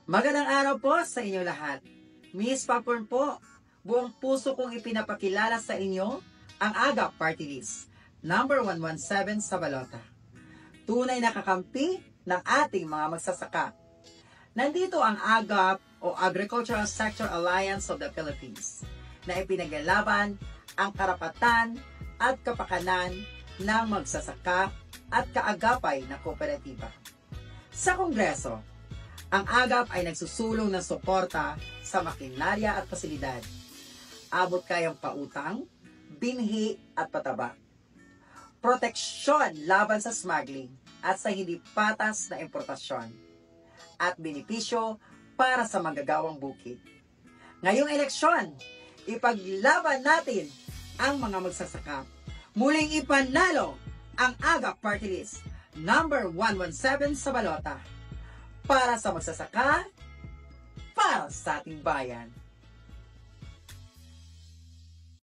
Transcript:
Magandang araw po sa inyo lahat. Miss Popcorn po, buong puso kong ipinapakilala sa inyo ang AGAP Party List, number 117 sa balota. Tunay na kakampi ng ating mga magsasaka. Nandito ang AGAP o Agricultural Sector Alliance of the Philippines na ipinaglalaban ang karapatan at kapakanan ng magsasaka at kaagapay na kooperatiba. Sa Kongreso, ang AGAP ay nagsusulong ng suporta sa makinarya at pasilidad, abot kayang pautang, binhi at pataba, proteksyon laban sa smuggling at sa hindi patas na importasyon, at benepisyo para sa manggagawang bukid. Ngayong eleksyon, ipaglaban natin ang mga magsasaka. Muling ipanalo ang AGAP Party List, number 117 sa balota. Para sa magsasaka, para sa ating bayan.